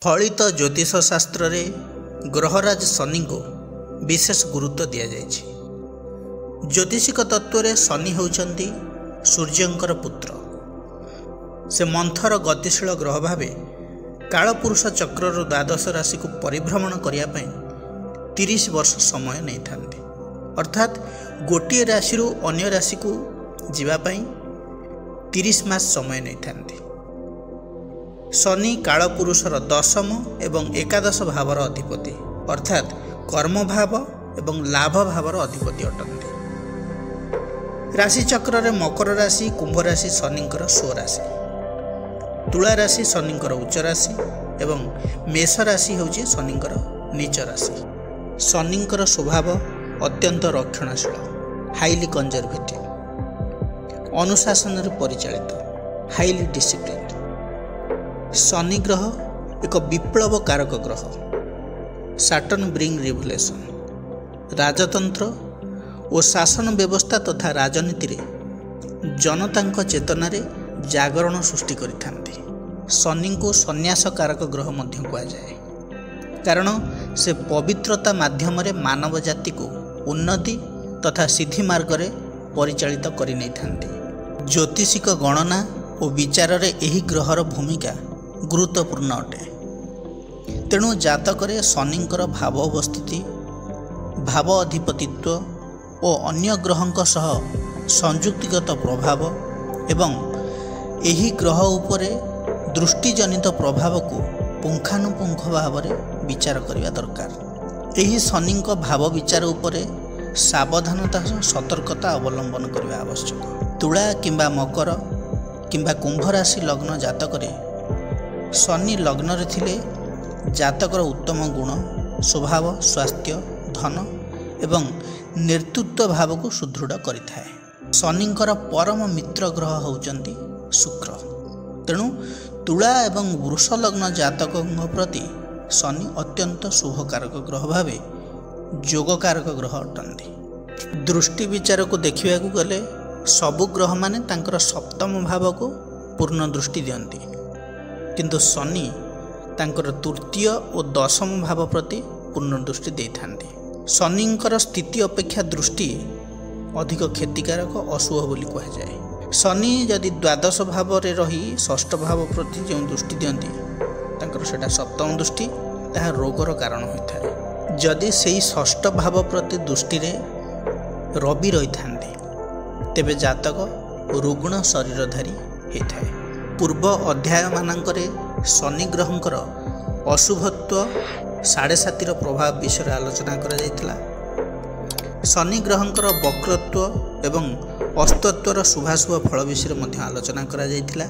फलित ज्योतिष शास्त्र रे ग्रहराज शनि को विशेष गुरुत्व दि जाएछि। ज्योतिषिक तत्व रे शनि होउचंती सूर्यंकर पुत्र। से मंथर गतिशील ग्रह भावे कालपुरुष चक्रर द्वादश राशि को परिभ्रमण करने 30 वर्ष समय नहीं थांती, अर्थात गोटे राशि अन्य राशि को जीवाई 30 मास समय नहीं थांती। शनि कालपुरुषर दशम एवं एकादश भावर अधिपति, अर्थात कर्म भाव एवं लाभ भावर अधिपति अटंती। राशिचक्र रे मकर राशि, कुंभ राशि शनिंकर स्वराशि, तुला राशि शनिंकर उच्च राशि एवं मेष राशि होची शनिंकर नीच राशि। शनिंकर स्वभाव अत्यंत रक्षणशील, हाईली कंजर्वेटिव, अनुशासन रे परिचालित, हाईली डिसिप्लिन। शनि ग्रह एक विप्लव कारक ग्रह। Saturn bring revolution. राजतंत्र और शासन व्यवस्था तथा राजनीति रे जनता चेतना रे जागरण सृष्टि करिथांती। शनि को संन्यास कारक ग्रह मध्य कहा जाए, कारण से पवित्रता माध्यम रे मानव जाति को उन्नति तथा सिद्धि मार्ग रे परिचालित करि नै थांती। ज्योतिषिक गणना और विचार रे एही ग्रहर भूमिका गुरुत्वपूर्ण अटे। तेणु जातकरे शनिंकर भाव अवस्थिति, भाव अधिपतित्व और अन्य ग्रहंक सह संयुक्तिगत प्रभाव एवं एही ग्रह उपरे दृष्टिजनित प्रभाव को पुंखानुपुंख भाव में विचार करने दरकार। एही शनिंक भाव विचार उपरे सावधानता सतर्कता अवलंबन करने आवश्यक। तुला किंबा मकर किंबा कुंभ राशि लग्न जातकरे शनि लग्न रे थिले जातकर उत्तम गुण, स्वभाव, स्वास्थ्य, धन एवं नेतृत्व भाव को सुदृढ़ करिथाए। शनिंकर परम मित्र ग्रह होउचंती शुक्र। तेणु तुला एवं वृष लग्न जातकों प्रति शनि अत्यंत शुभकारक ग्रह भावे जोगकारक ग्रह अटंती। दृष्टि विचार को देखा गले सबु ग्रह माने तांकर सप्तम भाव को पूर्ण दृष्टि दियंती, किंतु शनि तांकर तृतीय और दशम भाव प्रति पूर्ण दृष्टि देइथांती। शनिंकर स्थिति अपेक्षा दृष्टि अधिक क्षतिकारक अशुभ बोली कहा जाए। शनि यदि द्वादश भाव रे रही षष्ठ भाव प्रति जो दृष्टि दियंती तांकर सेटा सप्तम दृष्टि, ताहा रोगर कारण होइथाय। जदि सेही षष्ठ भाव प्रति दृष्टि रे रवि रही थांती तेबे जातक रुग्ण शरीरधारी होइथाय। पूर्व अध्याय मानकरे शनि ग्रहंकर अशुभत्व 7.5 प्रभाव विषय आलोचना करा जायतिला। शनि ग्रहंकर वक्रत्व एवं अस्तत्वर शुभाशुभ फल विषय मध्य आलोचना करा जायतिला।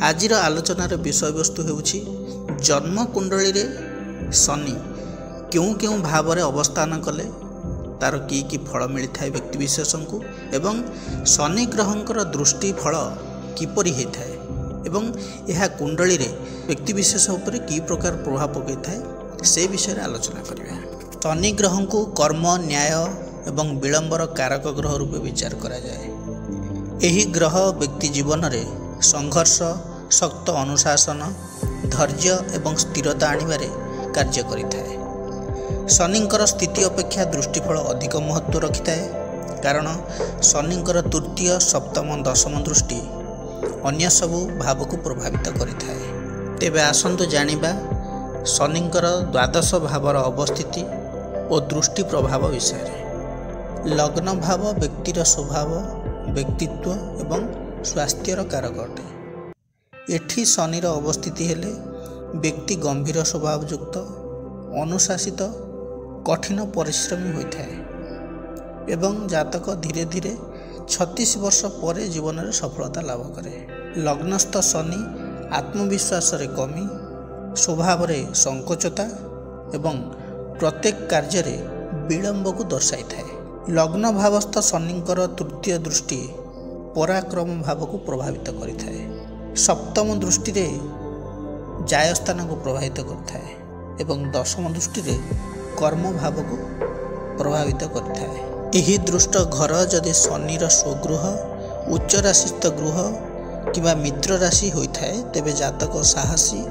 आजिर आलोचनार विषय वस्तु हेउछि जन्म कुंडली रे शनि क्यों क्यों भाव रे अवस्थान कले तार की फल मिलता है व्यक्ति विशेष को, एवं शनि ग्रहंकर दृष्टि फल किपरि होता है एवं यह कुंडली रे व्यक्ति विशेष उपर की प्रकार प्रभाव पकई थाए से विषय आलोचना करिया। शनि ग्रह को कर्म, न्याय एवं विलंबर कारक ग्रह रूपे विचार करा जाए। एही ग्रह व्यक्ति जीवन रे संघर्ष, शक्त अनुशासन, धैर्य एवं स्थिरता आनिबारे कार्य करिथाए। शनिंकर स्थिति अपेक्षा दृष्टिफल अधिक महत्व रखिथाए, कारण शनिंकर तृतीय, सप्तम, दशम दृष्टि अन्य सबु भाव को प्रभावित करिथाए। तेबे आसंतु जानिबा शनिंकर द्वादश भावर अवस्थिति और दृष्टि प्रभाव विषय। लग्न भाव व्यक्तिर स्वभाव, व्यक्तित्व एवं स्वास्थ्यर कारक अटे। एठी शनिर अवस्थिति हेले व्यक्ति गंभीर स्वभावयुक्त, अनुशासित, कठिन परिश्रमी होइथाए एवं जातक धीरे धीरे 36 वर्ष पर जीवन में सफलता लाभ करे। लग्नस्थ शनि आत्मविश्वास रे कमी, स्वभाव रे संकोचता एवं प्रत्येक कार्य रे विलंब को दर्शाई थाए। लग्न भावस्थ शनिंकर तृतीय दृष्टि पराक्रम भाव को प्रभावित करिथाए। सप्तम दृष्टि रे जायस्थान को प्रभावित करिथाए एवं दशम दृष्टि रे कर्म भाव को प्रभावित करिथाए। एही दृष्ट घर जदि शनिर स्वगृह, उच्च राशिस्थ गृह किंवा मित्र राशि होता है तेबे जातक साहसी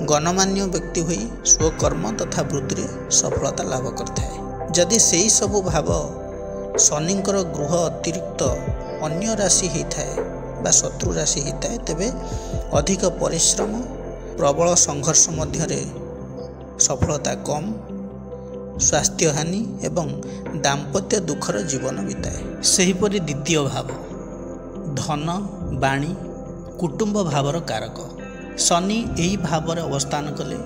गणमान्य व्यक्ति हुई स्वकर्म तथा वृत्ति सफलता लाभ करता है। जदि से सबु भाव शनिंकर गृह अतिरिक्त अन्य राशि होता है बा शत्रु राशि होता है तेबे अधिक परिश्रम प्रबल संघर्ष मध्य सफलता कम स्वास्थ्य हानि एवं दाम्पत्य दुखर जीवन बिताए। सेहीपरि द्वितीय भाव धन बाणी कुटुंब भावर कारक शनि यही भाव अवस्थान कले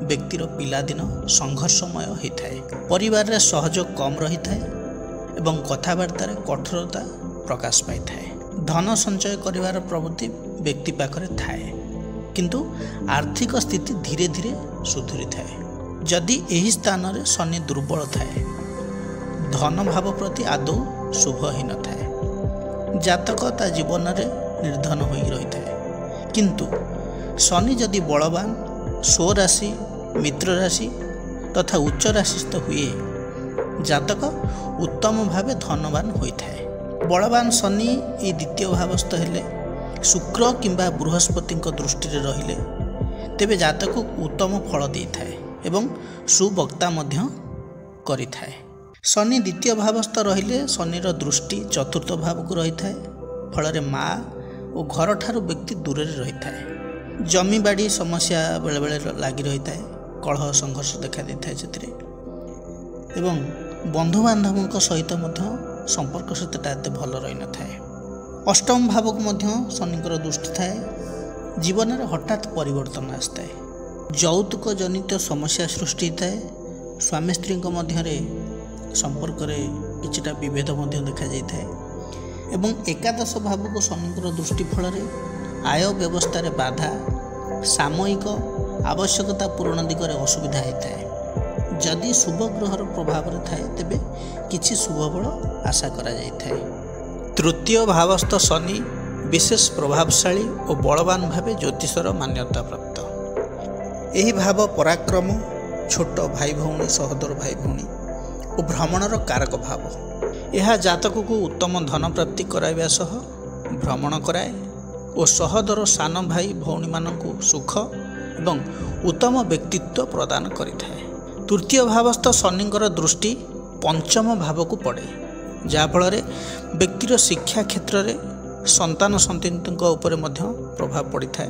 व्यक्तिर पिलादिन संघर्षमय होता है। परिवार रे सहयोग कम रही था एवं कथबार्ता कठोरता प्रकाश पाई थाए। धन संचय करिवार प्रवृत्ति व्यक्ति पाखरे थाए किंतु आर्थिक स्थिति धीरे धीरे सुधुरी थाए। जदि यही स्थान रे शनि दुर्बल थाए धन भाव प्रति आदौ शुभ ही न थाए। जातक ता जीवन रे निर्धन होई रही थाए किंतु शनि जदि बलवान स्वराशि मित्र राशि तथा उच्च राशिस्थ हुए जातक उत्तम भावे धनवान होता है। बलवान शनि ये द्वितीय भावस्थ हेले शुक्र किंबा बृहस्पति दृष्टि रहिले तेबे जातक उत्तम फल दे थाए एवं सुवक्ता मध्य करि थाए। शनि द्वितीय भावस्थ रहिले शनिर दृष्टि चतुर्थ भाव को रही थाए फल माँ और घर ठारू व्यक्ति दूर रही थाए। जमी बाड़ी समस्या बेले बेले लगी रही थाए कलह संघर्ष देखा दी थाए से एवं बंधु बांधवों सहित संपर्क सहित एत भल रही न थाए। अष्टम भाव को शनिकर दृष्टि थाए जीवन में हठात परिवर्तन आसता है। यौतुक जनित समस्या सृष्टि थाए स्वामी स्त्री मध्य संपर्क किछिटा विभेद देखा जाए एवं एकादश भाव को शनिकर दृष्टि फल आय व्यवस्था रे बाधा सामयिक आवश्यकता पूरण दिगरे असुविधा होता है। जदि शुभ ग्रहर प्रभाव थाए तेबे किछि शुभ बल आशा करा जाय थाए। तृतीय भावस्थ शनि विशेष प्रभावशाली और बलवान भावे ज्योतिषर मान्यता प्राप्त। यही भाव पराक्रम छोट भाई भौणी सहोदर भाई भौणी और भ्रमणर कारक भाव। यह जातक को उत्तम धन प्राप्ति कराइबा सह भ्रमण कराए और सहोदर सान भाई भौणी मानकु सुख एवं उत्तम व्यक्तित्व प्रदान करिथाए। तृतीय भावस्थ शनिंकर दृष्टि पंचम भाव को पड़े जाफल व्यक्तिर शिक्षा क्षेत्र में संतान संतति उपर प्रभाव पड़ी था।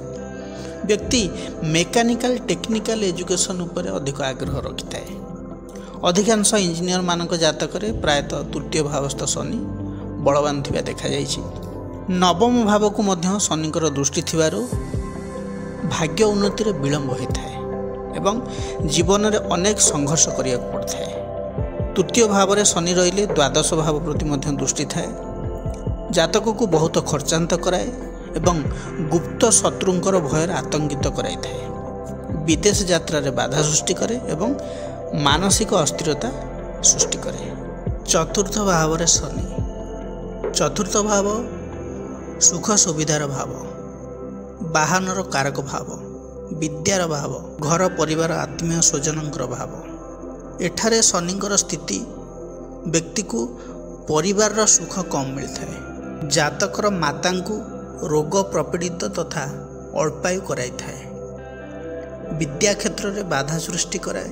व्यक्ति मेकानिकल टेक्निकल एजुकेशन उपर अधिक आग्रह रखि थाए। अधिकांश इंजीनियर मानक जातक प्रायतः तृतीय भावस्थ शनि बलवान थिबा देखा जाइछि। नवम भाव को मध्य शनिकर दृष्टि थिबारु भाग्य उन्नति विलंब होता है एवं जीवन में अनेक संघर्ष करिया पड़ता है। तृतीय भाव में शनि रहिले द्वादश भाव प्रति मध्य दृष्टि थाए। जातक को बहुत खर्चांत कराए एवं गुप्त शत्रुंकर भयर आतंकित कराई थाए। विदेश यात्रा रे बाधा सृष्टि करे एवं मानसिक अस्थिरता सृष्टि करे। चतुर्थ भाव रे शनि चतुर्थ भाव सुख सुविधार भाव वाहनर कारक भाव विद्यार भाव घर परिवार आत्मीय स्वजनकर भाव। एठारे शनिकर स्थिति व्यक्ति को परिवार सुख कम मिलता है। जातकर माता को रोग प्रपीड़ित तथा अल्पायु कराई थाए। विद्या क्षेत्र में बाधा सृष्टि कराए।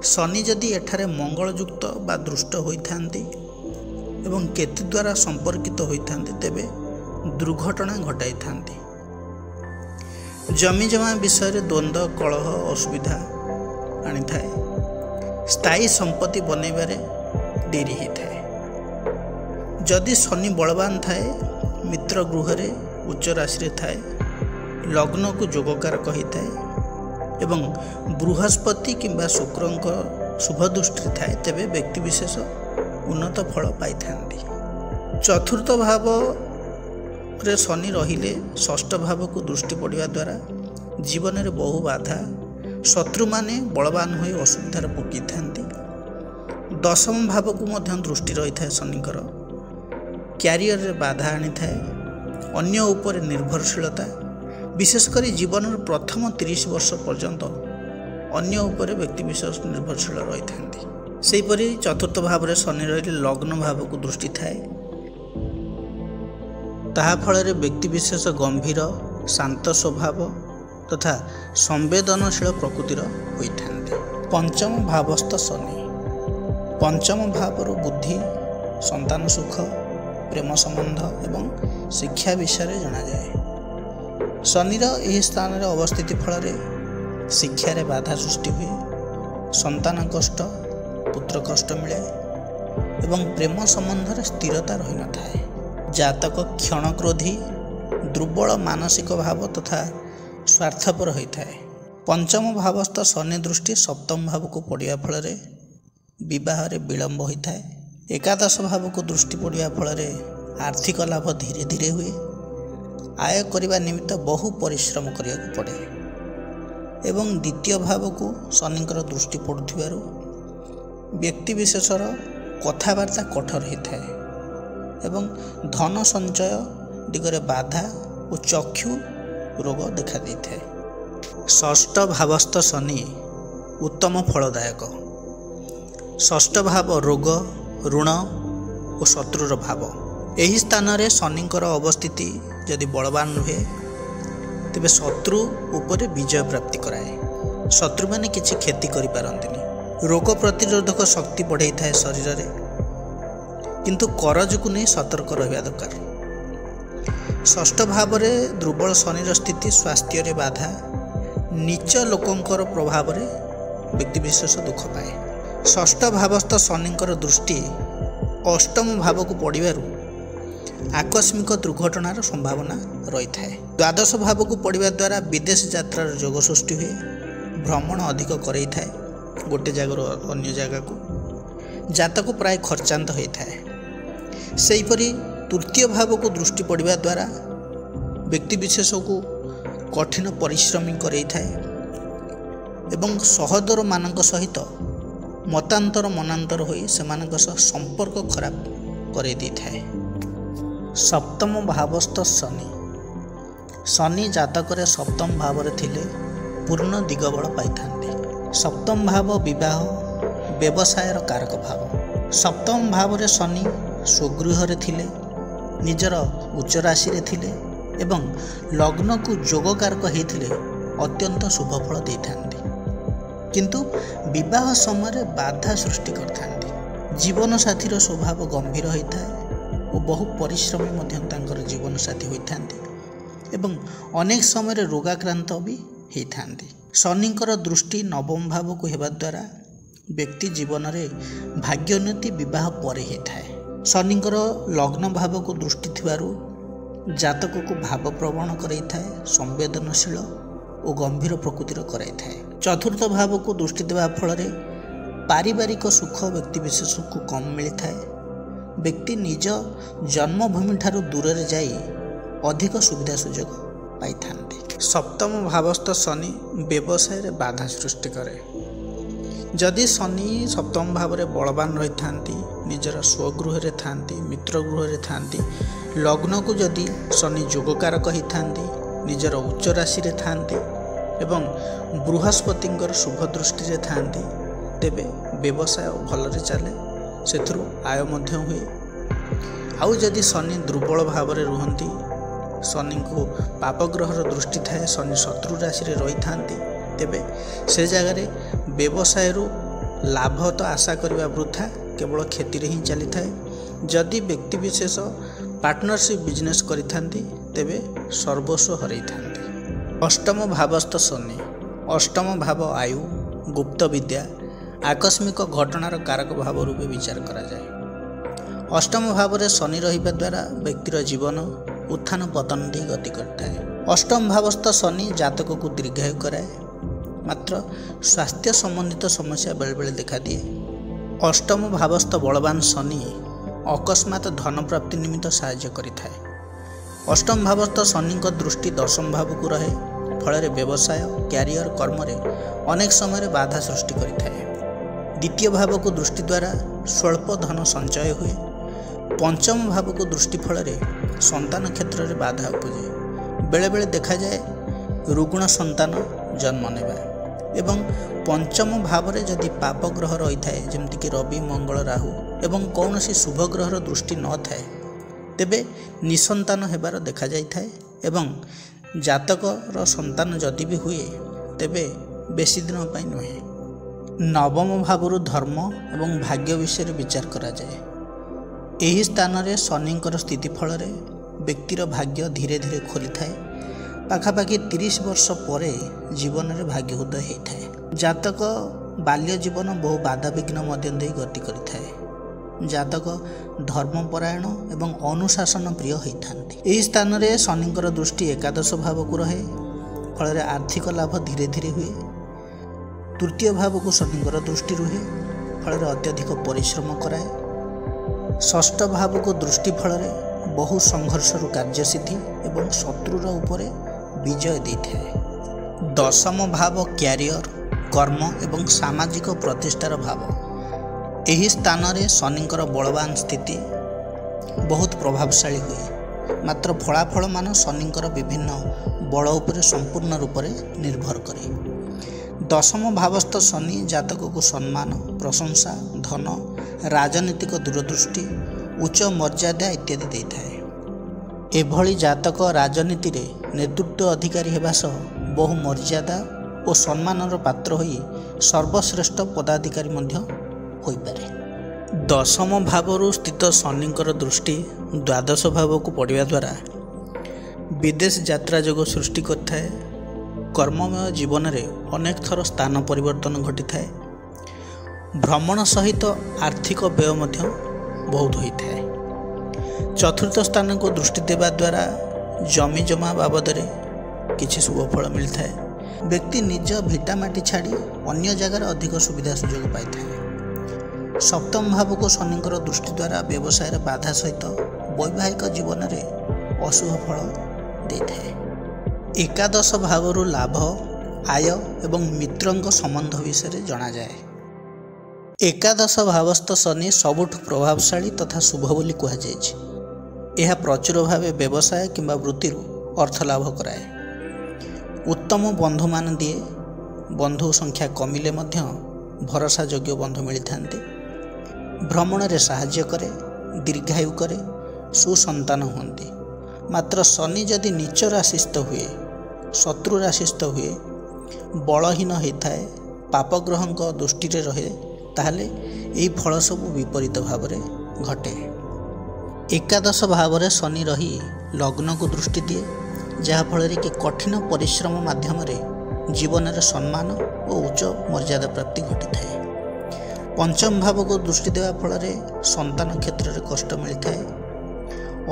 शनि जदि एठारे मंगलयुक्त बा दृष्ट होइथांती एवं केतु द्वारा संपर्कित होइथांती तेबे दुर्घटना घटाई थांती। जमी जमा विषय द्वंद्व कलह असुविधा आनी थाए। स्थायी संपत्ति बनैबारे डेरी होता है। जदि शनि बलवान थाए मित्र गृह रे उच्च राशि थाए लग्न को जोगकारक होता है एवं बृहस्पति किंबा शुक्रंक शुभ दृष्टि थाए तेबे व्यक्ति विशेष उन्नत फल पाई थांती। चतुर्थ भाव रे शनि रहिले षष्ठ भाव को दृष्टि पड़िया द्वारा जीवन में बहु बाधा शत्रु माने बलवान होई असुविधार पकई थांती। दशम भाव को मध्य दृष्टि रही था शनिकर क्यारियर रे बाधा आनी थाए। अन्य उपर निर्भरशीलता विशेषकर जीवन प्रथम 30 वर्ष पर्यंत अन्य उपर व्यक्ति विशेष निर्भरशील रही थांती। सेहीपरि चतुर्थ भाव रे शनि रही लग्न भाव को दृष्टि थाए। ତାହା ଫଳରେ ବ୍ୟକ୍ତିବିଶେଷ ଗମ୍ଭୀର ଶାନ୍ତ ସ୍ୱଭାବ ତଥା ସମ୍ବେଦନଶୀଳ ପ୍ରକୃତିର ହୋଇଥାନ୍ତି। ପଞ୍ଚମ ଭାବସ୍ଥ ଶନି। ପଞ୍ଚମ ଭାବରୁ ବୁଦ୍ଧି, ସନ୍ତାନ ସୁଖ, ପ୍ରେମ ସମ୍ବନ୍ଧ ଏବଂ ଶିକ୍ଷା ବିଷୟରେ ଜଣାଯାଏ। ଶନିର ଏହି ସ୍ଥାନରେ ଅବସ୍ଥିତି ଫଳରେ ଶିକ୍ଷାରେ ବାଧା ସୃଷ୍ଟି ହୁଏ, ସନ୍ତାନ କଷ୍ଟ, ପୁତ୍ର କଷ୍ଟ ମିଳେ ଏବଂ ପ୍ରେମ ସମ୍ବନ୍ଧରେ ସ୍ଥିରତା ରହିନଥାଏ। ଜାତକ କ୍ଷଣକ୍ରୋଧୀ, ଦୁର୍ବଳ ମାନସିକ ଭାବ ତଥା ସ୍ୱାର୍ଥପର ହୋଇଥାଏ। ପଞ୍ଚମ ଭାବସ୍ଥ ଶନି ଦୃଷ୍ଟି ସପ୍ତମ ଭାବକୁ ପଡ଼ିବା ଫଳରେ ବିବାହରେ ବିଳମ୍ବ ହୋଇଥାଏ। ଏକାଦଶ ଭାବକୁ ଦୃଷ୍ଟି ପଡ଼ିବା ଫଳରେ ଆର୍ଥିକ ଲାଭ ଧୀରେ ଧୀରେ ହୁଏ। ଆୟ କରିବା ନିମିତ୍ତ ବହୁ ପରିଶ୍ରମ କରିବାକୁ ପଡ଼େ ଏବଂ ଦ୍ୱିତୀୟ ଭାବକୁ ଶନିଙ୍କର ଦୃଷ୍ଟି ପଡ଼ୁଥିବାରୁ ବ୍ୟକ୍ତିବିଶେଷର କଥାବାର୍ତ୍ତା କଠୋର ହୋଇଥାଏ ଏବଂ ଧନ ସଞ୍ଚୟ ଦିଗରେ ବାଧା ଓ ଚକ୍ଷୁ ରୋଗ ଦେଖାଦେଇଥାଏ। ଷଷ୍ଠ ଭାବସ୍ଥ ଶନି ଉତ୍ତମ ଫଳଦାୟକ। ଷଷ୍ଠ ଭାବ ରୋଗ, ଋଣ ଓ ଶତ୍ରୁର ଭାବ। ଏହି ସ୍ଥାନରେ ଶନିଙ୍କର ଅବସ୍ଥିତି ଯଦି ବଳବାନ ରୁହେ ତେବେ ଶତ୍ରୁ ଉପରେ ବିଜୟ ପ୍ରାପ୍ତି କରାଏ। ଶତ୍ରୁମାନେ କିଛି କ୍ଷତି କରିପାରନ୍ତିନି। ରୋଗ ପ୍ରତିରୋଧକ ଶକ୍ତି ବଢ଼ାଇଥାଏ ଶରୀରରେ, କିନ୍ତୁ କରଜକୁ ନେଇ ସତର୍କ ରହିବା ଦରକାର। ଷଷ୍ଠ ଭାବରେ ଦୁର୍ବଳ ଶନିର ସ୍ଥିତି ସ୍ୱାସ୍ଥ୍ୟରେ ବାଧା, ନୀଚ ଲୋକଙ୍କର ପ୍ରଭାବରେ ବ୍ୟକ୍ତିବିଶେଷ ଦୁଃଖ ପାଏ। ଷଷ୍ଠ ଭାବସ୍ଥ ଶନିଙ୍କର ଦୃଷ୍ଟି ଅଷ୍ଟମ ଭାବକୁ ପଡ଼ିବାରୁ ଆକସ୍ମିକ ଦୁର୍ଘଟଣାର ସମ୍ଭାବନା ରହିଥାଏ। ଦ୍ୱାଦଶ ଭାବକୁ ପଡ଼ିବା ଦ୍ୱାରା ବିଦେଶ ଯାତ୍ରାର ଯୋଗ ସୃଷ୍ଟି ହୁଏ। ଭ୍ରମଣ ଅଧିକ କରେଇଥାଏ ଗୋଟିଏ ଜାଗାରୁ ଅନ୍ୟ ଜାଗାକୁ। ଜାତକ ପ୍ରାୟ ଖର୍ଚ୍ଚାନ୍ତ ହୋଇଥାଏ। ସେହିପରି ତୃତୀୟ ଭାବକୁ ଦୃଷ୍ଟି ପଡ଼ିବା ଦ୍ୱାରା ବ୍ୟକ୍ତିବିଶେଷକୁ କଠିନ ପରିଶ୍ରମୀ କରେଇଥାଏ ଏବଂ ସହୋଦରମାନଙ୍କ ସହିତ ମନାନ୍ତର ହୋଇ ସେମାନଙ୍କ ସହ ସମ୍ପର୍କ ଖରାପ କରେଇ ଦେଇଥାଏ। ସପ୍ତମ ଭାବସ୍ଥ ଶନି। ଶନି ଜାତକରେ ସପ୍ତମ ଭାବରେ ଥିଲେ ପୂର୍ଣ୍ଣ ଦିଗବଳ ପାଇଥାନ୍ତି। ସପ୍ତମ ଭାବ ବିବାହ, ବ୍ୟବସାୟର କାରକ ଭାବ। ସପ୍ତମ ଭାବରେ ଶନି ସ୍ୱଗୃହରେ ଥିଲେ, ନିଜର ଉଚ୍ଚ ରାଶିରେ ଥିଲେ ଏବଂ ଲଗ୍ନକୁ ଯୋଗକାରକ ହୋଇଥିଲେ ଅତ୍ୟନ୍ତ ଶୁଭ ଫଳ ଦେଇଥାନ୍ତି, କିନ୍ତୁ ବିବାହ ସମୟରେ ବାଧା ସୃଷ୍ଟି କରିଥାନ୍ତି। ଜୀବନସାଥୀର ସ୍ୱଭାବ ଗମ୍ଭୀର ହୋଇଥାଏ ଓ ବହୁ ପରିଶ୍ରମୀ ମଧ୍ୟ ତାଙ୍କର ଜୀବନସାଥୀ ହୋଇଥାନ୍ତି ଏବଂ ଅନେକ ସମୟରେ ରୋଗାକ୍ରାନ୍ତ ବି ହୋଇଥାନ୍ତି। ଶନିଙ୍କର ଦୃଷ୍ଟି ନବମ ଭାବକୁ ହେବା ଦ୍ୱାରା ବ୍ୟକ୍ତି ଜୀବନରେ ଭାଗ୍ୟୋନ୍ନତି ବିବାହ ପରେ ହୋଇଥାଏ। ଶନିଙ୍କର ଲଗ୍ନ ଭାବକୁ ଦୃଷ୍ଟି ଥିବାରୁ ଜାତକକୁ ଭାବପ୍ରବଣ କରାଇଥାଏ, ସମ୍ବେଦନଶୀଳ ଓ ଗମ୍ଭୀର ପ୍ରକୃତିର କରାଇଥାଏ। ଚତୁର୍ଥ ଭାବକୁ ଦୃଷ୍ଟି ଦେବା ଫଳରେ ପାରିବାରିକ ସୁଖ ବ୍ୟକ୍ତିବିଶେଷକୁ କମ୍ ମିଳିଥାଏ। ବ୍ୟକ୍ତି ନିଜ ଜନ୍ମଭୂମିଠାରୁ ଦୂରରେ ଯାଇ ଅଧିକ ସୁବିଧା ସୁଯୋଗ ପାଇଥାନ୍ତି। ସପ୍ତମ ଭାବସ୍ଥ ଶନି ବ୍ୟବସାୟରେ ବାଧା ସୃଷ୍ଟି କରେ। ଯଦି ଶନି ସପ୍ତମ ଭାବରେ ବଳବାନ ରହିଥାନ୍ତି, ନିଜର ସ୍ୱଗୃହରେ ଥାନ୍ତି, ମିତ୍ର ଗୃହରେ ଥାନ୍ତି, ଲଗ୍ନକୁ ଯଦି ଶନି ଯୋଗକାରକ ହୋଇଥାନ୍ତି, ନିଜର ଉଚ୍ଚ ରାଶିରେ ଥାନ୍ତି ଏବଂ ବୃହସ୍ପତିଙ୍କର ଶୁଭ ଦୃଷ୍ଟିରେ ଥାନ୍ତି, ତେବେ ବ୍ୟବସାୟ ଭଲରେ ଚାଲେ, ସେଥିରୁ ଆୟ ମଧ୍ୟ ହୁଏ। ଆଉ ଯଦି ଶନି ଦୁର୍ବଳ ଭାବରେ ରୁହନ୍ତି, ଶନିଙ୍କୁ ପାପଗ୍ରହର ଦୃଷ୍ଟି ଥାଏ, ଶନି ଶତ୍ରୁ ରାଶିରେ ରହିଥାନ୍ତି, ତେବେ ସେ ଜାଗାରେ ବ୍ୟବସାୟରୁ ଲାଭ ତ ଆଶା କରିବା ବୃଥା, କେବଳ କ୍ଷତିରେ ହିଁ ଚାଲିଥାଏ। ଯଦି ବ୍ୟକ୍ତିବିଶେଷ ପାର୍ଟନରସିପ୍ ବିଜନେସ୍ କରିଥାନ୍ତି ତେବେ ସର୍ବସ୍ୱ ହରାଇଥାନ୍ତି। ଅଷ୍ଟମ ଭାବସ୍ଥ ଶନି। ଅଷ୍ଟମ ଭାବ ଆୟୁ, ଗୁପ୍ତ ବିଦ୍ୟା, ଆକସ୍ମିକ ଘଟଣାର କାରକ ଭାବ ରୂପେ ବିଚାର କରାଯାଏ। ଅଷ୍ଟମ ଭାବରେ ଶନି ରହିବା ଦ୍ୱାରା ବ୍ୟକ୍ତିର ଜୀବନ ଉତ୍ଥାନ ପତନ ଦେଇ ଗତି କରିଥାଏ। ଅଷ୍ଟମ ଭାବସ୍ଥ ଶନି ଜାତକକୁ ଦୀର୍ଘାୟୁ କରାଏ, ମାତ୍ର ସ୍ୱାସ୍ଥ୍ୟ ସମ୍ବନ୍ଧିତ ସମସ୍ୟା ବେଳେବେଳେ ଦେଖାଦିଏ। ଅଷ୍ଟମ ଭାବସ୍ଥ ବଳବାନ ଶନି ଅକସ୍ମାତ ଧନ ପ୍ରାପ୍ତି ନିମିତ୍ତ ସାହାଯ୍ୟ କରିଥାଏ। ଅଷ୍ଟମ ଭାବସ୍ଥ ଶନିଙ୍କ ଦୃଷ୍ଟି ଦଶମ ଭାବକୁ ରହେ, ଫଳରେ ବ୍ୟବସାୟ, କ୍ୟାରିୟର, କର୍ମରେ ଅନେକ ସମୟରେ ବାଧା ସୃଷ୍ଟି କରିଥାଏ। ଦ୍ୱିତୀୟ ଭାବକୁ ଦୃଷ୍ଟି ଦ୍ୱାରା ସ୍ୱଳ୍ପ ଧନ ସଞ୍ଚୟ ହୁଏ। ପଞ୍ଚମ ଭାବକୁ ଦୃଷ୍ଟି ଫଳରେ ସନ୍ତାନ କ୍ଷେତ୍ରରେ ବାଧା ଉପୁଜେ। ବେଳେବେଳେ ଦେଖାଯାଏ ରୁଗ୍ଣ ସନ୍ତାନ ଜନ୍ମ ନେବା। ଏବଂ ପଞ୍ଚମ ଭାବରେ ଯଦି ପାପ ଗ୍ରହ ରହିଥାଏ, ଯେମିତିକି ରବି, ମଙ୍ଗଳ, ରାହୁ ଏବଂ କୌଣସି ଶୁଭ ଗ୍ରହର ଦୃଷ୍ଟି ନଥାଏ, ତେବେ ନିଃସନ୍ତାନ ହେବାର ଦେଖାଯାଇଥାଏ ଏବଂ ଜାତକର ସନ୍ତାନ ଯଦି ବି ହୁଏ ତେବେ ବେଶୀ ଦିନ ପାଇଁ ନୁହେଁ। ନବମ ଭାବରୁ ଧର୍ମ ଏବଂ ଭାଗ୍ୟ ବିଷୟରେ ବିଚାର କରାଯାଏ। ଏହି ସ୍ଥାନରେ ଶନିଙ୍କର ସ୍ଥିତି ଫଳରେ ବ୍ୟକ୍ତିର ଭାଗ୍ୟ ଧୀରେ ଧୀରେ ଖୋଲିଥାଏ। ପାଖାପାଖି 30 ବର୍ଷ ପରେ ଜୀବନରେ ଭାଗ୍ୟୋଦୟ ହୋଇଥାଏ। ଜାତକ ବାଲ୍ୟ ଜୀବନ ବହୁ ବାଧାବିଘ୍ନ ମଧ୍ୟ ଦେଇ ଗତି କରିଥାଏ। ଜାତକ ଧର୍ମପରାୟଣ ଏବଂ ଅନୁଶାସନ ପ୍ରିୟ ହୋଇଥାନ୍ତି। ଏହି ସ୍ଥାନରେ ଶନିଙ୍କର ଦୃଷ୍ଟି ଏକାଦଶ ଭାବକୁ ରହେ, ଫଳରେ ଆର୍ଥିକ ଲାଭ ଧୀରେ ଧୀରେ ହୁଏ। ତୃତୀୟ ଭାବକୁ ଶନିଙ୍କର ଦୃଷ୍ଟି ରୁହେ, ଫଳରେ ଅତ୍ୟଧିକ ପରିଶ୍ରମ କରାଏ। ଷଷ୍ଠ ଭାବକୁ ଦୃଷ୍ଟି ଫଳରେ ବହୁ ସଂଘର୍ଷରୁ କାର୍ଯ୍ୟସିଦ୍ଧି ଏବଂ ଶତ୍ରୁର ଉପରେ ବିଜୟ ଦେଇଥାଏ। ଦଶମ ଭାବ କ୍ୟାରିୟର, କର୍ମ ଏବଂ ସାମାଜିକ ପ୍ରତିଷ୍ଠାର ଭାବ। ଏହି ସ୍ଥାନରେ ଶନିଙ୍କର ବଳବାନ ସ୍ଥିତି ବହୁତ ପ୍ରଭାବଶାଳୀ ହୁଏ। ମାତ୍ର ଫଳାଫଳ ମାନ ଶନିଙ୍କର ବିଭିନ୍ନ ବଳ ଉପରେ ସମ୍ପୂର୍ଣ୍ଣ ରୂପରେ ନିର୍ଭର କରେ। ଦଶମ ଭାବସ୍ଥ ଶନି ଜାତକକୁ ସମ୍ମାନ, ପ୍ରଶଂସା, ଧନ, ରାଜନୈତିକ ଦୂରଦୃଷ୍ଟି, ଉଚ୍ଚ ମର୍ଯ୍ୟାଦା ଇତ୍ୟାଦି ଦେଇଥାଏ। ଏଭଳି ଜାତକ ରାଜନୀତିରେ ନେତୃତ୍ୱ ଅଧିକାରୀ ହେବା ସହ ବହୁ ମର୍ଯ୍ୟାଦା ଓ ସମ୍ମାନର ପାତ୍ର ହୋଇ ସର୍ବଶ୍ରେଷ୍ଠ ପଦାଧିକାରୀ ମଧ୍ୟ ହୋଇପାରେ। ଦଶମ ଭାବରୁ ସ୍ଥିତ ଶନିଙ୍କର ଦୃଷ୍ଟି ଦ୍ୱାଦଶ ଭାବକୁ ପଡ଼ିବା ଦ୍ୱାରା ବିଦେଶ ଯାତ୍ରା ଯୋଗ ସୃଷ୍ଟି କରିଥାଏ। କର୍ମମୟ ଜୀବନରେ ଅନେକ ଥର ସ୍ଥାନ ପରିବର୍ତ୍ତନ ଘଟିଥାଏ। ଭ୍ରମଣ ସହିତ ଆର୍ଥିକ ବ୍ୟୟ ମଧ୍ୟ ବହୁତ ହୋଇଥାଏ। ଚତୁର୍ଥ ସ୍ଥାନକୁ ଦୃଷ୍ଟି ଦେବା ଦ୍ୱାରା ଜମି ଜମା ବାବଦରେ କିଛି ଶୁଭଫଳ ମିଳିଥାଏ। ବ୍ୟକ୍ତି ନିଜ ଭିଟାମାଟି ଛାଡ଼ି ଅନ୍ୟ ଜାଗାରେ ଅଧିକ ସୁବିଧା ସୁଯୋଗ ପାଇଥାଏ। ସପ୍ତମ ଭାବକୁ ଶନିଙ୍କର ଦୃଷ୍ଟି ଦ୍ୱାରା ବ୍ୟବସାୟର ବାଧା ସହିତ ବୈବାହିକ ଜୀବନରେ ଅଶୁଭ ଫଳ ଦେଇଥାଏ। ଏକାଦଶ ଭାବରୁ ଲାଭ, ଆୟ ଏବଂ ମିତ୍ରଙ୍କ ସମ୍ବନ୍ଧ ବିଷୟରେ ଜଣାଯାଏ। ଏକାଦଶ ଭାବସ୍ଥ ଶନି ସବୁଠୁ ପ୍ରଭାବଶାଳୀ ତଥା ଶୁଭ ବୋଲି କୁହାଯାଇଛି। ଏହା ପ୍ରଚୁର ଭାବେ ବ୍ୟବସାୟ କିମ୍ବା ବୃତ୍ତିରୁ ଅର୍ଥ ଲାଭ କରାଏ। ଉତ୍ତମ ବନ୍ଧୁମାନ ଦିଏ। ବନ୍ଧୁ ସଂଖ୍ୟା କମିଲେ ମଧ୍ୟ ଭରସାଯୋଗ୍ୟ ବନ୍ଧୁ ମିଳିଥାନ୍ତି। ଭ୍ରମଣରେ ସାହାଯ୍ୟ କରେ, ଦୀର୍ଘାୟୁ କରେ, ସୁସନ୍ତାନ ହୁଅନ୍ତି। ମାତ୍ର ଶନି ଯଦି ନୀଚ ରାଶିସ୍ଥ ହୁଏ, ଶତ୍ରୁ ରାଶିସ୍ଥ ହୁଏ, ବଳହୀନ ହୋଇଥାଏ, ପାପଗ୍ରହଙ୍କ ଦୃଷ୍ଟିରେ ରହେ, ତାହେଲେ ଏହି ଫଳ ସବୁ ବିପରୀତ ଭାବରେ ଘଟେ। ଏକାଦଶ ଭାବରେ ଶନି ରହି ଲଗ୍ନକୁ ଦୃଷ୍ଟି ଦିଏ, ଯାହାଫଳରେ କି କଠିନ ପରିଶ୍ରମ ମାଧ୍ୟମରେ ଜୀବନରେ ସମ୍ମାନ ଓ ଉଚ୍ଚ ମର୍ଯ୍ୟାଦା ପ୍ରାପ୍ତି ଘଟିଥାଏ। ପଞ୍ଚମ ଭାବକୁ ଦୃଷ୍ଟି ଦେବା ଫଳରେ ସନ୍ତାନ କ୍ଷେତ୍ରରେ କଷ୍ଟ ମିଳିଥାଏ।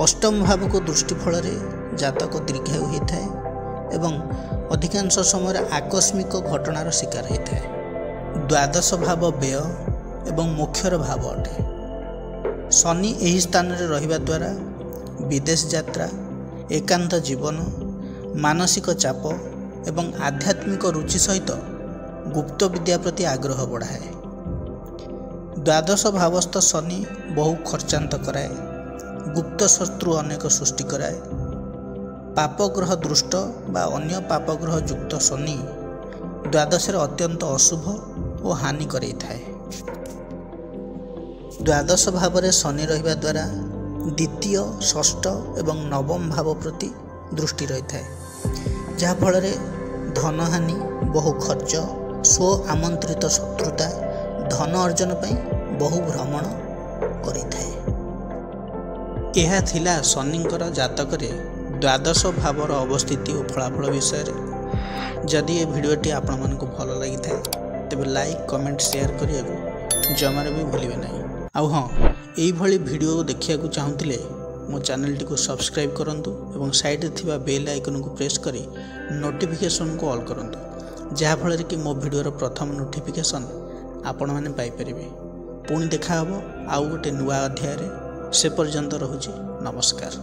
ଅଷ୍ଟମ ଭାବକୁ ଦୃଷ୍ଟି ଫଳରେ ଜାତକ ଦୀର୍ଘାୟୁ ହୋଇଥାଏ ଏବଂ ଅଧିକାଂଶ ସମୟରେ ଆକସ୍ମିକ ଘଟଣାର ଶିକାର ହୋଇଥାଏ। ଦ୍ୱାଦଶ ଭାବ ବ୍ୟୟ ଏବଂ ମୋକ୍ଷର ଭାବ ଅଟେ। ଶନି ଏହି ସ୍ଥାନରେ ରହିବା ଦ୍ୱାରା ବିଦେଶ ଯାତ୍ରା, ଏକାନ୍ତ ଜୀବନ, ମାନସିକ ଚାପ ଏବଂ ଆଧ୍ୟାତ୍ମିକ ରୁଚି ସହିତ ଗୁପ୍ତ ବିଦ୍ୟା ପ୍ରତି ଆଗ୍ରହ ବଢ଼ାଏ। ଦ୍ୱାଦଶ ଭାବସ୍ଥ ଶନି ବହୁ ଖର୍ଚ୍ଚାନ୍ତ କରାଏ, ଗୁପ୍ତ ଶତ୍ରୁ ଅନେକ ସୃଷ୍ଟି କରାଏ। ପାପଗ୍ରହ ଦୃଷ୍ଟ ବା ଅନ୍ୟ ପାପଗ୍ରହ ଯୁକ୍ତ ଶନି ଦ୍ୱାଦଶରେ ଅତ୍ୟନ୍ତ ଅଶୁଭ ଓ ହାନି କରେଇଥାଏ। ଦ୍ୱାଦଶ ଭାବରେ ଶନି ରହିବା ଦ୍ୱାରା ଦ୍ୱିତୀୟ, ଷଷ୍ଠ ଏବଂ ନବମ ଭାବ ପ୍ରତି ଦୃଷ୍ଟି ରହିଥାଏ, ଯାହାଫଳରେ ଧନହାନି, ବହୁ ଖର୍ଚ୍ଚ, ସ୍ୱ ଆମନ୍ତ୍ରିତ ଶତ୍ରୁତା, ଧନ ଅର୍ଜନ ପାଇଁ ବହୁ ଭ୍ରମଣ କରିଥାଏ। ଏହା ଥିଲା ଶନିଙ୍କର ଜାତକରେ ଦ୍ୱାଦଶ ଭାବର ଅବସ୍ଥିତି ଓ ଫଳାଫଳ ବିଷୟରେ। ଯଦି ଏ ଭିଡ଼ିଓଟି ଆପଣମାନଙ୍କୁ ଭଲ ଲାଗିଥାଏ ତେବେ ଲାଇକ୍, କମେଣ୍ଟ, ସେୟାର କରିବାକୁ ଜମାରେ ବି ଭୁଲିବେ ନାହିଁ। ଆଉ ହଁ, ଏଇଭଳି ଭିଡ଼ିଓ ଦେଖିବାକୁ ଚାହୁଁଥିଲେ ମୋ ଚ୍ୟାନେଲଟିକୁ ସବସ୍କ୍ରାଇବ୍ କରନ୍ତୁ ଏବଂ ସାଇଡ଼ରେ ଥିବା ବେଲ୍ ଆଇକନକୁ ପ୍ରେସ୍ କରି ନୋଟିଫିକେସନକୁ ଅଲ୍ କରନ୍ତୁ, ଯାହାଫଳରେ କି ମୋ ଭିଡ଼ିଓର ପ୍ରଥମ ନୋଟିଫିକେସନ୍ ଆପଣମାନେ ପାଇପାରିବେ। ପୁଣି ଦେଖା ହେବ ଆଉ ଗୋଟେ ନୂଆ ଅଧ୍ୟାୟରେ। ସେ ପର୍ଯ୍ୟନ୍ତ ରହୁଛି, ନମସ୍କାର।